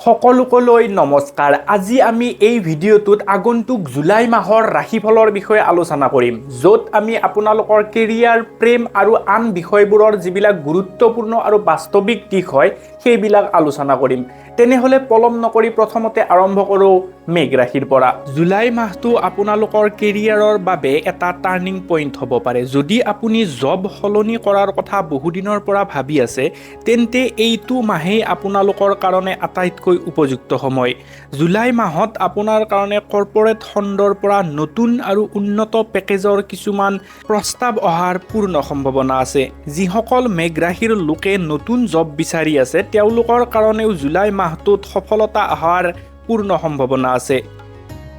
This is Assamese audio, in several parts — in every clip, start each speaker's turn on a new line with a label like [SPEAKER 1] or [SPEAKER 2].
[SPEAKER 1] সকলোকলৈ নমস্কাৰ। আজি আমি এই ভিডিঅ'টোত আগন্তুক জুলাই মাহৰ ৰাশিফলৰ বিষয়ে আলোচনা কৰিম, য'ত আমি আপোনালোকৰ কেৰিয়াৰ, প্ৰেম আৰু আন বিষয়বোৰৰ যিবিলাক গুৰুত্বপূৰ্ণ আৰু বাস্তৱিক দিশ হয় সেইবিলাক আলোচনা কৰিম। তেনেহ'লে পলম নকৰি প্ৰথমতে আৰম্ভ কৰোঁ মেঘ ৰাশিৰ পৰা। জুলাই মাহটো আপোনালোকৰ কেৰিয়াৰৰ বাবে এটা টাৰ্ণিং পইণ্ট হ'ব পাৰে। যদি আপুনি জব সলনি কৰাৰ কথা বহুদিনৰ পৰা ভাবি আছে, তেন্তে এইটো মাহেই আপোনালোকৰ কাৰণে আটাইতকৈ উপযুক্ত সময়। জুলাই মাহত আপোনাৰ কাৰণে কৰ্পৰেট খণ্ডৰ পৰা নতুন আৰু উন্নত পেকেজৰ কিছুমান প্ৰস্তাৱ অহাৰ পূৰ্ণ সম্ভাৱনা আছে। যিসকল মেঘ ৰাশিৰ লোকে নতুন জব বিচাৰি আছে, তেওঁলোকৰ কাৰণেও জুলাই মাহটোত সফলতা অহাৰ পূৰ্ণ সম্ভাৱনা আছে।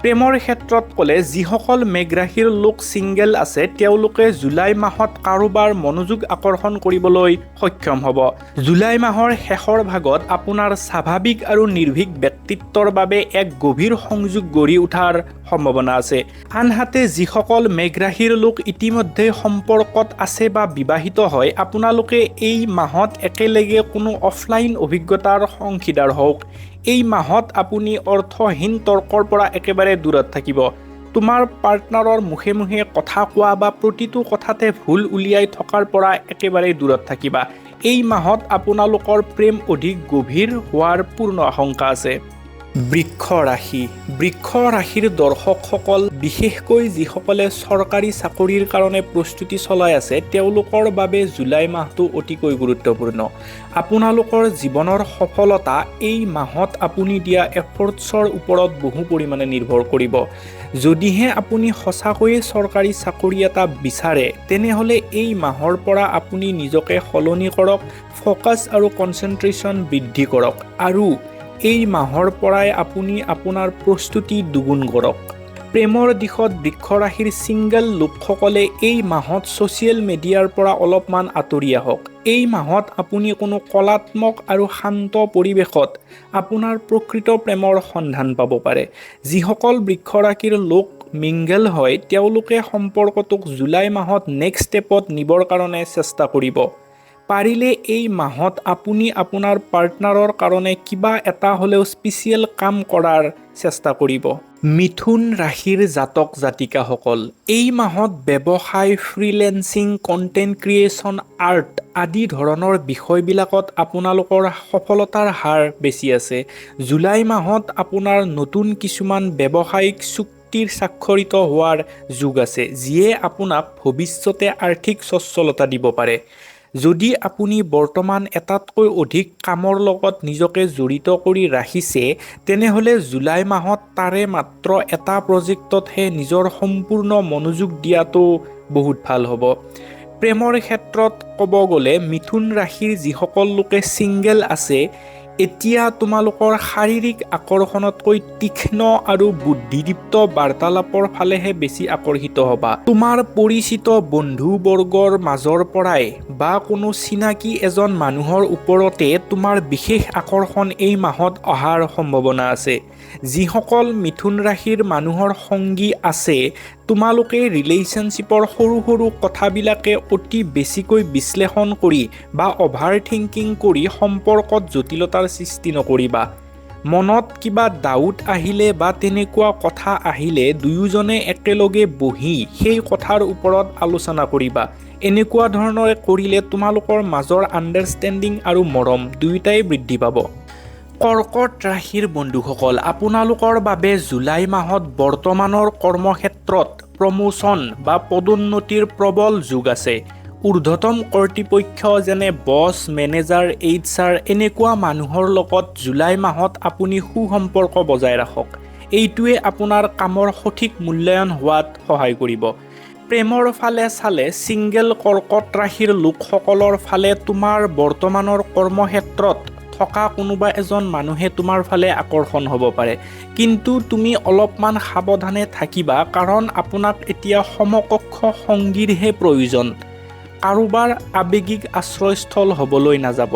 [SPEAKER 1] প্ৰেমৰ ক্ষেত্ৰত ক'লে যিসকল মেঘ ৰাশিৰ লোক ছিংগেল আছে, তেওঁলোকে জুলাই মাহত কাৰোবাৰ মনোযোগ আকৰ্ষণ কৰিবলৈ সক্ষম হ'ব। জুলাই মাহৰ শেষৰ ভাগত আপোনাৰ স্বাভাৱিক আৰু নিৰ্ভীক ব্যক্তিত্বৰ বাবে এক গভীৰ সংযোগ গঢ়ি উঠাৰ সম্ভাৱনা আছে। আনহাতে যিসকল মেঘ ৰাশিৰ লোক ইতিমধ্যে সম্পৰ্কত আছে বা বিবাহিত হয়, আপোনালোকে এই মাহত একেলগে কোনো অফলাইন অভিজ্ঞতাৰ অংশীদাৰ হওক। এই মাহত আপুনি অৰ্থহীন তৰ্কৰ পৰা একেবাৰে দূৰত থাকিব। তোমাৰ পাৰ্টনাৰৰ মুখে মুখে কথা কোৱা বা প্ৰতিটো কথাতে ভুল উলিয়াই থকাৰ পৰা একেবাৰে দূৰত থাকিবা। এই মাহত আপোনালোকৰ প্ৰেম অধিক গভীৰ হোৱাৰ পূৰ্ণ আশংকা আছে। বৃক্ষ ৰাশি। বৃক্ষ ৰাশিৰ দৰ্শকসকল, বিশেষকৈ যিসকলে চৰকাৰী চাকৰিৰ কাৰণে প্ৰস্তুতি চলাই আছে, তেওঁলোকৰ বাবে জুলাই মাহটো অতিকৈ গুৰুত্বপূৰ্ণ। আপোনালোকৰ জীৱনৰ সফলতা এই মাহত আপুনি দিয়া এফৰ্টছৰ ওপৰত বহু পৰিমাণে নিৰ্ভৰ কৰিব। যদিহে আপুনি সঁচাকৈয়ে চৰকাৰী চাকৰি এটা বিচাৰে, তেনেহ'লে এই মাহৰ পৰা আপুনি নিজকে সলনি কৰক, ফ'কাছ আৰু কনচেনট্ৰেশ্যন বৃদ্ধি কৰক, আৰু এই মাহৰ পৰাই আপুনি আপোনাৰ প্ৰস্তুতি দুগুণ কৰক। প্ৰেমৰ দিশত বৃক্ষ ৰাশিৰ ছিংগল লোকসকলে এই মাহত ছ'চিয়েল মিডিয়াৰ পৰা অলপমান আঁতৰি আহক। এই মাহত আপুনি কোনো কলাত্মক আৰু শান্ত পৰিৱেশত আপোনাৰ প্ৰকৃত প্ৰেমৰ সন্ধান পাব পাৰে। যিসকল বৃক্ষ ৰাশিৰ লোক মিংগল হয়, তেওঁলোকে সম্পৰ্কটোক জুলাই মাহত নেক্সট ষ্টেপত নিবৰ কাৰণে চেষ্টা কৰিব। পাৰিলে এই মাহত আপুনি আপোনাৰ পাৰ্টনাৰৰ কাৰণে কিবা এটা হ'লেও স্পেচিয়েল কাম কৰাৰ চেষ্টা কৰিব। মিথুন ৰাশিৰ জাতক জাতিকাসকল, এই মাহত ব্যৱসায়, ফ্ৰিলেন্সিং, কণ্টেণ্ট ক্ৰিয়েশ্যন, আৰ্ট আদি ধৰণৰ বিষয়বিলাকত আপোনালোকৰ সফলতাৰ হাৰ বেছি আছে। জুলাই মাহত আপোনাৰ নতুন কিছুমান ব্যৱসায়িক চুক্তিৰ স্বাক্ষৰিত হোৱাৰ যোগ আছে, যিয়ে আপোনাক ভৱিষ্যতে আৰ্থিক সচ্ছলতা দিব পাৰে। যদি আপুনি বৰ্তমান এটাতকৈ অধিক কামৰ লগত নিজকে জড়িত কৰি ৰাখিছে, তেনেহ'লে জুলাই মাহত তাৰে মাত্ৰ এটা প্ৰজেক্টতহে নিজৰ সম্পূৰ্ণ মনোযোগ দিয়াটো বহুত ভাল হ'ব। প্ৰেমৰ ক্ষেত্ৰত ক'ব গ'লে মিথুন ৰাশিৰ যিসকল লোকে ছিংগেল আছে, এতিয়া তোমালোকৰ শাৰীৰিক আকৰ্ষণতকৈ তীক্ষ্ণ আৰু বুদ্ধিদীপ্ত বাৰ্তালাপৰ ফালেহে বেছি আকৰ্ষিত হ'বা। তোমাৰ পৰিচিত বন্ধুবৰ্গৰ মাজৰ পৰাই বা কোনো চিনাকি এজন মানুহৰ ওপৰতে তোমাৰ বিশেষ আকৰ্ষণ এই মাহত অহাৰ সম্ভাৱনা আছে। যিসকল মিথুন ৰাশিৰ মানুহৰ সংগী আছে, তোমালোকে ৰিলেশ্যনশ্বিপৰ সৰু সৰু কথাবিলাকে অতি বেছিকৈ বিশ্লেষণ কৰি বা অভাৰ থিংকিং কৰি সম্পৰ্কত জটিলতাৰ সৃষ্টি নকৰিবা। মনত কিবা ডাউট আহিলে বা তেনেকুৱা কথা আহিলে দুয়োজনে একেলগে বহি সেই কথাৰ ওপৰত আলোচনা কৰিবা। এনেকুৱা ধৰণৰ কৰিলে তোমালোকৰ মাজৰ আণ্ডাৰষ্টেণ্ডিং আৰু মৰম দুয়োটাই বৃদ্ধি পাব। কৰ্কট ৰাশিৰ বন্ধুসকল, আপোনালোকৰ বাবে জুলাই মাহত বৰ্তমানৰ কৰ্মক্ষেত্ৰত প্ৰমোচন বা পদোন্নতিৰ প্ৰবল যোগ আছে। ঊৰ্ধ্বতম কৰ্তৃপক্ষ যেনে বছ, মেনেজাৰ, HR এনেকুৱা মানুহৰ লগত জুলাই মাহত আপুনি সুসম্পৰ্ক বজাই ৰাখক। এইটোৱে আপোনাৰ কামৰ সঠিক মূল্যায়ন হোৱাত সহায় কৰিব। প্ৰেমৰ ফালে চালে ছিংগেল কৰ্কট ৰাশিৰ লোকসকলৰ ফালে তোমাৰ বৰ্তমানৰ কৰ্মক্ষেত্ৰত থকা কোনোবা এজন মানুহে তোমাৰ ফালে আকৰ্ষণ হ'ব পাৰে, কিন্তু তুমি অলপমান সাৱধানে থাকিবা, কাৰণ আপোনাক এতিয়া সমকক্ষ সংগীৰহে প্ৰয়োজন। কাৰোবাৰ আৱেগিক আশ্ৰয়স্থল হ'বলৈ নাযাব।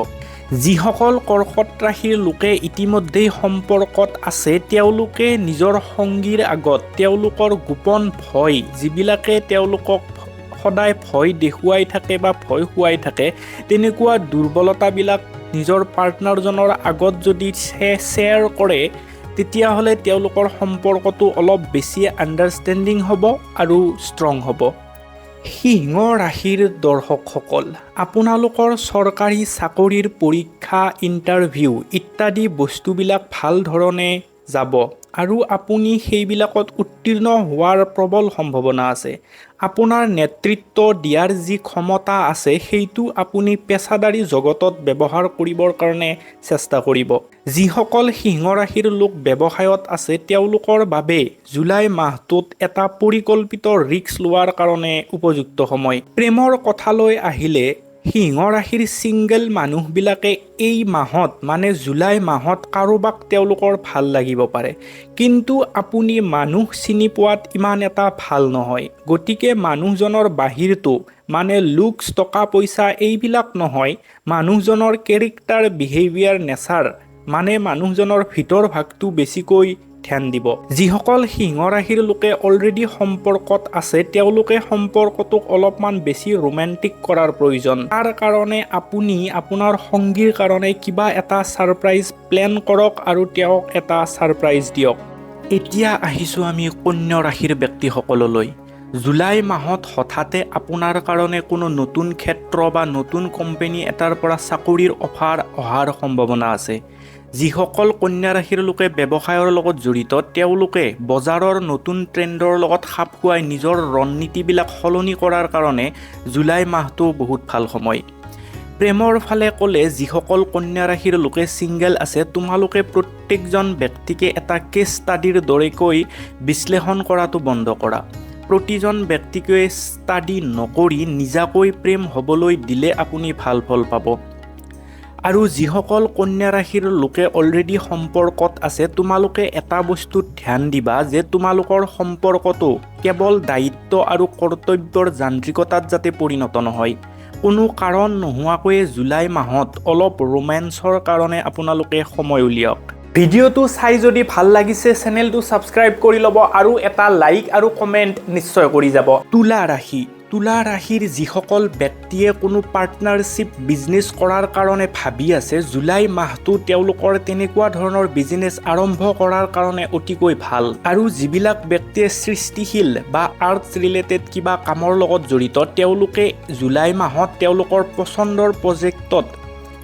[SPEAKER 1] যিসকল কৰ্কট ৰাশিৰ লোকে ইতিমধ্যেই সম্পৰ্কত আছে, তেওঁলোকে নিজৰ সংগীৰ আগত তেওঁলোকৰ গোপন ভয়, যিবিলাকে তেওঁলোকক সদায় ভয় দেখুৱাই থাকে বা ভয় খুৱাই থাকে, তেনেকুৱা দুৰ্বলতাবিলাক নিজৰ পাৰ্টনাৰজনৰ আগত যদি শ্বেয়াৰ কৰে তেতিয়াহ'লে তেওঁলোকৰ সম্পৰ্কটো অলপ বেছি আণ্ডাৰষ্টেণ্ডিং হ'ব আৰু ষ্ট্ৰং হ'ব। সিংহ ৰাশিৰ দৰ্শকসকল, আপোনালোকৰ চৰকাৰী চাকৰিৰ পৰীক্ষা, ইণ্টাৰভিউ ইত্যাদি বস্তুবিলাক ভাল ধৰণে যাব আৰু আপুনি সেইবিলাকত উত্তীৰ্ণ হোৱাৰ প্ৰবল সম্ভাৱনা আছে। আপোনাৰ নেতৃত্ব দিয়াৰ যি ক্ষমতা আছে সেইটো আপুনি পেছাদাৰী জগতত ব্যৱহাৰ কৰিবৰ কাৰণে চেষ্টা কৰিব। যিসকল সিংহ ৰাশিৰ লোক ব্যৱসায়ত আছে তেওঁলোকৰ বাবে জুলাই মাহটোত এটা পৰিকল্পিত ৰিস্ক লোৱাৰ কাৰণে উপযুক্ত সময়। প্ৰেমৰ কথালৈ আহিলে সিংহ ৰাশিৰ ছিংগল মানুহবিলাকে এই মাহত মানে জুলাই মাহত কাৰোবাক তেওঁলোকৰ ভাল লাগিব পাৰে, কিন্তু আপুনি মানুহ চিনি পোৱাত ইমান এটা ভাল নহয়। গতিকে মানুহজনৰ বাহিৰটো মানে লুকছ, টকা পইচা এইবিলাক নহয়, মানুহজনৰ কেৰেক্টাৰ, বিহেভিয়াৰ, নেচাৰ মানে মানুহজনৰ ভিতৰ ভাগটো বেছিকৈ ধ্যান দিব। যিসকল সিংহ ৰাশিৰ লোকে অলৰেডি সম্পৰ্কত আছে তেওঁলোকে সম্পৰ্কটোক অলপমান বেছি ৰোমেণ্টিক কৰাৰ প্ৰয়োজন। তাৰ কাৰণে আপুনি আপোনাৰ সংগীৰ কাৰণে কিবা এটা ছাৰপ্ৰাইজ প্লেন কৰক আৰু তেওঁক এটা ছাৰপ্ৰাইজ দিয়ক। এতিয়া আহিছোঁ আমি কন্যা ৰাশিৰ ব্যক্তিসকললৈ। জুলাই মাহত হঠাতে আপোনাৰ কাৰণে কোনো নতুন ক্ষেত্ৰ বা নতুন কোম্পানী এটাৰ পৰা চাকৰিৰ অফাৰ অহাৰ সম্ভাৱনা আছে। যিসকল কন্যা ৰাশিৰ লোকে ব্যৱসায়ৰ লগত জড়িত তেওঁলোকে বজাৰৰ নতুন ট্ৰেণ্ডৰ লগত খাপ খুৱাই নিজৰ ৰণনীতিবিলাক সলনি কৰাৰ কাৰণে জুলাই মাহটো বহুত ভাল সময়। প্ৰেমৰ ফালে ক'লে যিসকল কন্যা ৰাশিৰ লোকে ছিংগল আছে তোমালোকে প্ৰত্যেকজন ব্যক্তিকে এটা কেছ ষ্টাডিৰ দৰেকৈ বিশ্লেষণ কৰাটো বন্ধ কৰা। প্ৰতিজন ব্যক্তিকে ষ্টাডি নকৰি নিজাকৈ প্ৰেম হ'বলৈ দিলে আপুনি ভাল ফল পাব। আৰু যিসকল কন্যা ৰাশিৰ লোকে অলৰেডি সম্পৰ্কত আছে তোমালোকে এটা বস্তুত ধ্যান দিবা যে তোমালোকৰ সম্পৰ্কটো কেৱল দায়িত্ব আৰু কৰ্তব্যৰ যান্ত্ৰিকতাত যাতে পৰিণত নহয়। কোনো কাৰণ নোহোৱাকৈয়ে জুলাই মাহত অলপ ৰোমেন্সৰ কাৰণে আপোনালোকে সময় উলিয়াওক। ভিডিঅ'টো চাই যদি ভাল লাগিছে চেনেলটো ছাবস্ক্ৰাইব কৰি ল'ব আৰু এটা লাইক আৰু কমেণ্ট নিশ্চয় কৰি যাব। তুলা ৰাশি, তুলা ৰাশিৰ যিসকল ব্যক্তিয়ে কোনো পাৰ্টনাৰশ্বিপ বিজনেছ কৰাৰ কাৰণে ভাবি আছে জুলাই মাহটো তেওঁলোকৰ তেনেকুৱা ধৰণৰ বিজনেছ আৰম্ভ কৰাৰ কাৰণে অতিকৈ ভাল। আৰু যিবিলাক ব্যক্তিয়ে সৃষ্টিশীল বা আৰ্টছ ৰিলেটেড কিবা কামৰ লগত জড়িত তেওঁলোকে জুলাই মাহত তেওঁলোকৰ পচন্দৰ প্ৰজেক্টত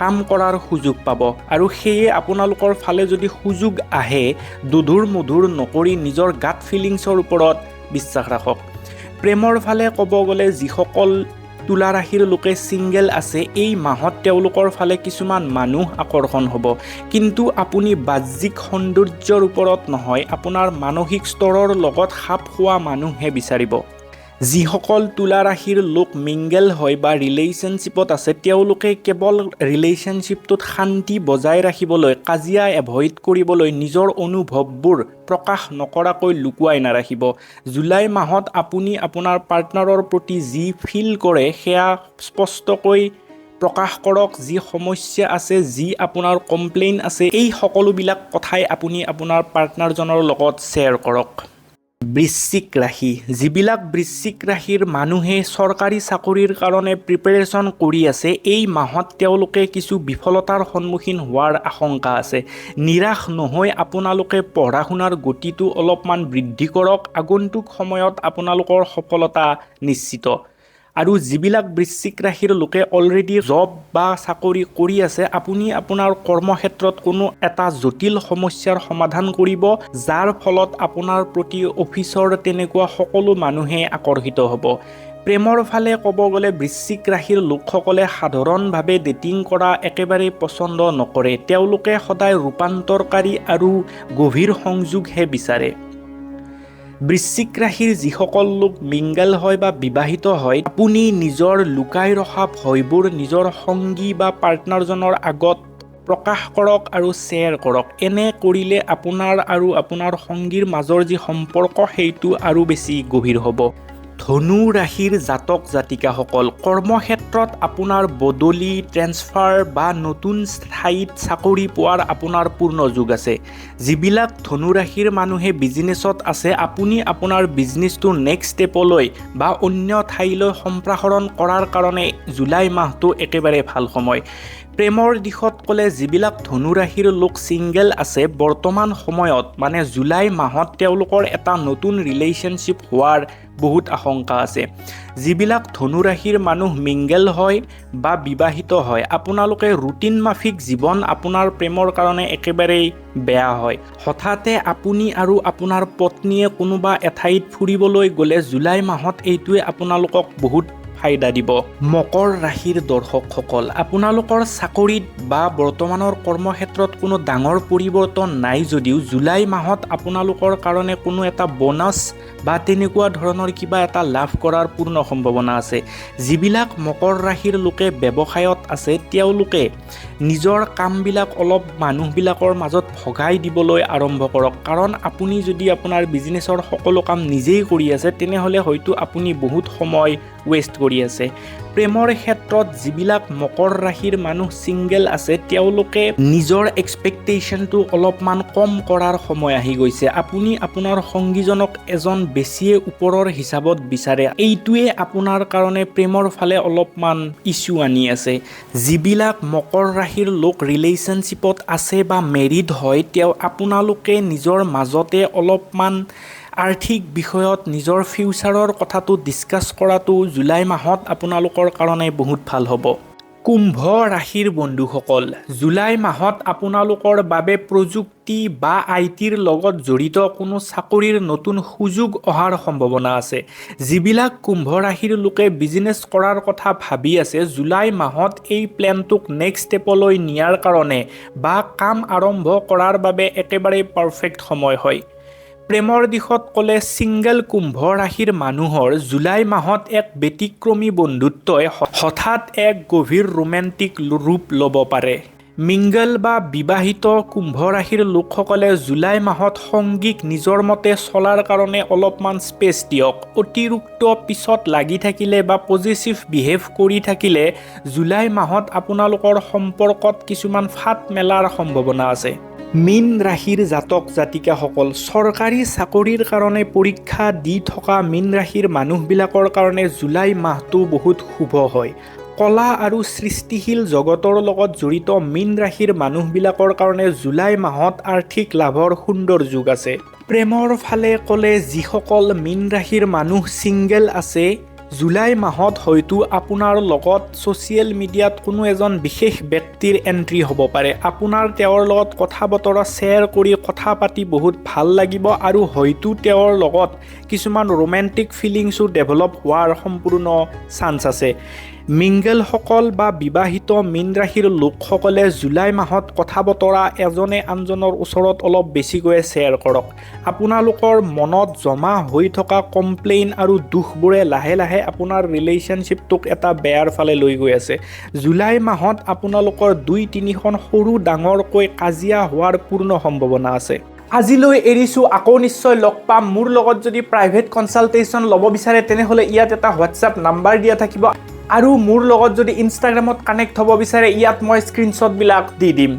[SPEAKER 1] কাম কৰাৰ সুযোগ পাব। আৰু সেয়ে আপোনালোকৰ ফালে যদি সুযোগ আহে দুধুৰ মুধুৰ নকৰি নিজৰ গাট ফিলিংছৰ ওপৰত বিশ্বাস ৰাখক। প্ৰেমৰ ফালে ক'ব গ'লে যিসকল তুলা ৰাশিৰ লোকে ছিংগল আছে এই মাহত তেওঁলোকৰ ফালে কিছুমান মানুহ আকৰ্ষণ হ'ব, কিন্তু আপুনি বাহ্যিক সৌন্দৰ্যৰ ওপৰত নহয় আপোনাৰ মানসিক স্তৰৰ লগত খাপ খোৱা মানুহহে বিচাৰিব। যিসকল তুলা ৰাশিৰ লোক মিংগেল হয় বা ৰিলেশ্যনশ্বিপত আছে তেওঁলোকে কেৱল ৰিলেশ্যনশ্বিপটোত শান্তি বজাই ৰাখিবলৈ, কাজিয়া এভইড কৰিবলৈ নিজৰ অনুভৱবোৰ প্ৰকাশ নকৰাকৈ লুকুৱাই নাৰাখিব। জুলাই মাহত আপুনি আপোনাৰ পাৰ্টনাৰৰ প্ৰতি যি ফিল কৰে সেয়া স্পষ্টকৈ প্ৰকাশ কৰক। যি সমস্যা আছে, যি আপোনাৰ কমপ্লেইন আছে এই সকলোবিলাক কথাই আপুনি আপোনাৰ পাৰ্টনাৰজনৰ লগত শ্বেয়াৰ কৰক। বৃশ্চিক ৰাশি, যিবিলাক বৃশ্চিক ৰাশিৰ মানুহে চৰকাৰী চাকৰিৰ কাৰণে প্ৰিপেৰেশ্যন কৰি আছে এই মাহত তেওঁলোকে কিছু বিফলতাৰ সন্মুখীন হোৱাৰ আশংকা আছে। নিৰাশ নহৈ আপোনালোকে পঢ়া শুনাৰ গতিটো অলপমান বৃদ্ধি কৰক। আগন্তুক সময়ত আপোনালোকৰ সফলতা নিশ্চিত। আৰু যিবিলাক বৃশ্চিক ৰাশিৰ লোকে অলৰেডি জব বা চাকৰি কৰি আছে আপুনি আপোনাৰ কৰ্মক্ষেত্ৰত কোনো এটা জটিল সমস্যাৰ সমাধান কৰিব যাৰ ফলত আপোনাৰ প্ৰতি অফিচৰ তেনেকুৱা সকলো মানুহে আকৰ্ষিত হ'ব। প্ৰেমৰ ফালে ক'ব গ'লে বৃশ্চিক ৰাশিৰ লোকসকলে সাধাৰণভাৱে ডেটিং কৰা একেবাৰে পচন্দ নকৰে। তেওঁলোকে সদায় ৰূপান্তৰকাৰী আৰু গভীৰ সংযোগহে বিচাৰে। বৃশ্চিক ৰাশিৰ যিসকল লোক মিংগল হয় বা বিবাহিত হয় আপুনি নিজৰ লুকাই ৰখা ভয়বোৰ নিজৰ সংগী বা পাৰ্টনাৰজনৰ আগত প্ৰকাশ কৰক আৰু শ্বেয়াৰ কৰক। এনে কৰিলে আপোনাৰ আৰু আপোনাৰ সংগীৰ মাজৰ যি সম্পৰ্ক সেইটো আৰু বেছি গভীৰ হ'ব। ধনু ৰাশিৰ জাতক জাতিকাসকল, কৰ্মক্ষেত্ৰত আপোনাৰ বদলি, ট্ৰেন্সফাৰ বা নতুন ঠাইত চাকৰি পোৱাৰ আপোনাৰ পূৰ্ণ যোগ আছে। যিবিলাক ধনু ৰাশিৰ মানুহে বিজনেছত আছে আপুনি আপোনাৰ বিজনেছটো নেক্সট ষ্টেপলৈ বা অন্য ঠাইলৈ সম্প্ৰসাৰণ কৰাৰ কাৰণে জুলাই মাহটো একেবাৰে ভাল সময়। প্ৰেমৰ দিশত ক'লে যিবিলাক ধনু ৰাশিৰ লোক ছিংগেল আছে বৰ্তমান সময়ত মানে জুলাই মাহত তেওঁলোকৰ এটা নতুন ৰিলেশ্যনশ্বিপ হোৱাৰ বহুত আশংকা আছে। যিবিলাক ধনু ৰাশিৰ মানুহ মিংগেল হয় বা বিবাহিত হয় আপোনালোকে ৰুটিন মাফিক জীৱন আপোনাৰ প্ৰেমৰ কাৰণে একেবাৰেই বেয়া হয়। হঠাতে আপুনি আৰু আপোনাৰ পত্নীয়ে কোনোবা এঠাইত ফুৰিবলৈ গ'লে জুলাই মাহত এইটোৱে আপোনালোকক বহুত ফাইদা দিব। মকৰ ৰাশিৰ দৰ্শকসকল আপোনালোকৰ চাকৰিত বা বৰ্তমানৰ কৰ্মক্ষেত্ৰত কোনো ডাঙৰ পৰিৱৰ্তন নাই যদিও জুলাই মাহত আপোনালোকৰ কাৰণে কোনো এটা বোনাছ বা তেনেকুৱা ধৰণৰ কিবা এটা লাভ কৰাৰ পূৰ্ণ সম্ভাৱনা আছে। যিবিলাক মকৰ ৰাশিৰ লোকে ব্যৱসায়ত আছে তেওঁলোকে নিজৰ কামবিলাক অলপ মানুহবিলাকৰ মাজত ভগাই দিবলৈ আৰম্ভ কৰক, কাৰণ আপুনি যদি আপোনাৰ বিজনেছৰ সকলো কাম নিজেই কৰি আছে তেনেহ'লে হয়তো আপুনি বহুত সময় ৱেষ্ট কৰি আছে। প্ৰেমৰ ক্ষেত্ৰত যিবিলাক মকৰ ৰাশিৰ মানুহ ছিংগেল আছে তেওঁলোকে নিজৰ এক্সপেক্টেশ্যনটো অলপমান কম কৰাৰ সময় আহি গৈছে। আপুনি আপোনাৰ সংগীজনক এজন বেছিয়ে ওপৰৰ হিচাপত বিচাৰে, এইটোৱে আপোনাৰ কাৰণে প্ৰেমৰ ফালে অলপমান ইছ্যু আনি আছে। যিবিলাক মকৰ ৰাশিৰ লোক ৰিলেশ্যনশ্বিপত আছে বা মেৰিড হয় আপোনালোকে নিজৰ মাজতে অলপমান আৰ্থিক বিষয়ত নিজৰ ফিউচাৰৰ কথাটো ডিছকাছ কৰাটো জুলাই মাহত আপোনালোকৰ কাৰণে বহুত ভাল হ'ব। কুম্ভ ৰাশিৰ বন্ধুসকল জুলাই মাহত আপোনালোকৰ বাবে প্ৰযুক্তি বা আইটিৰ লগত জড়িত কোনো চাকৰিৰ নতুন সুযোগ অহাৰ সম্ভাৱনা আছে। যিবিলাক কুম্ভ ৰাশিৰ লোকে বিজনেছ কৰাৰ কথা ভাবি আছে জুলাই মাহত এই প্লেনটোক নেক্সট ষ্টেপলৈ নিয়াৰ কাৰণে বা কাম আৰম্ভ কৰাৰ বাবে একেবাৰে পাৰফেক্ট সময় হয়। প্ৰেমৰ দিশত ক'লে ছিংগেল কুম্ভ ৰাশিৰ মানুহৰ জুলাই মাহত এক ব্যতিক্ৰমী বন্ধুত্বই হঠাৎ এক গভীৰ ৰোমেণ্টিক ৰূপ ল'ব পাৰে। মিংগল বা বিবাহিত কুম্ভ ৰাশিৰ লোকসকলে জুলাই মাহত সংগীক নিজৰ মতে চলাৰ কাৰণে অলপমান স্পেচ দিয়ক। অতিৰিক্ত পিছত লাগি থাকিলে বা পজিটিভ বিহেভ কৰি থাকিলে জুলাই মাহত আপোনালোকৰ সম্পৰ্কত কিছুমান ফাট মেলাৰ সম্ভাৱনা আছে। মীন ৰাশিৰ জাতক জাতিকাসকল চৰকাৰী চাকৰিৰ কাৰণে পৰীক্ষা দি থকা মীন ৰাশিৰ মানুহবিলাকৰ কাৰণে জুলাই মাহটো বহুত শুভ হয়। কলা আৰু সৃষ্টিশীল জগতৰ লগত জড়িত মীন ৰাশিৰ মানুহবিলাকৰ কাৰণে জুলাই মাহত আৰ্থিক লাভৰ সুন্দৰ যোগ আছে। প্ৰেমৰ ফালে ক'লে যিসকল মীন ৰাশিৰ মানুহ ছিংগেল আছে জুলাই মাহত হয়তো আপোনাৰ লগত ছ'চিয়েল মিডিয়াত কোনো এজন বিশেষ ব্যক্তিৰ এণ্ট্ৰি হ'ব পাৰে। আপোনাৰ তেওঁৰ লগত কথা বতৰা শ্বেয়াৰ কৰি কথা পাতি বহুত ভাল লাগিব আৰু হয়তো তেওঁৰ লগত কিছুমান ৰোমেণ্টিক ফিলিংছো ডেভেলপ হোৱাৰ সম্পূৰ্ণ চান্স আছে। মিংগেলসকল বা বিবাহিত মীন ৰাশিৰ লোকসকলে জুলাই মাহত কথা বতৰা এজনে আনজনৰ ওচৰত অলপ বেছিকৈ শ্বেয়াৰ কৰক। আপোনালোকৰ মনত জমা হৈ থকা কমপ্লেইন আৰু দুখবোৰে লাহে লাহে আপোনাৰ ৰিলেশ্যনশ্বিপটোক এটা বেয়াৰ ফালে লৈ গৈ আছে। জুলাই মাহত আপোনালোকৰ 2-3খন সৰু ডাঙৰকৈ কাজিয়া হোৱাৰ পূৰ্ণ সম্ভাৱনা আছে। আজিলৈ এৰিছোঁ, আকৌ নিশ্চয় লগ পাম। মোৰ লগত যদি প্ৰাইভেট কনচালটেশ্যন ল'ব বিচাৰে তেনেহ'লে ইয়াত এটা হোৱাটছআপ নাম্বাৰ দিয়া থাকিব আৰু মোৰ লগত যদি ইনষ্টাগ্ৰামত কানেক্ট হ'ব বিচাৰে ইয়াত মই স্ক্ৰীনশ্বটবিলাক দি দিম।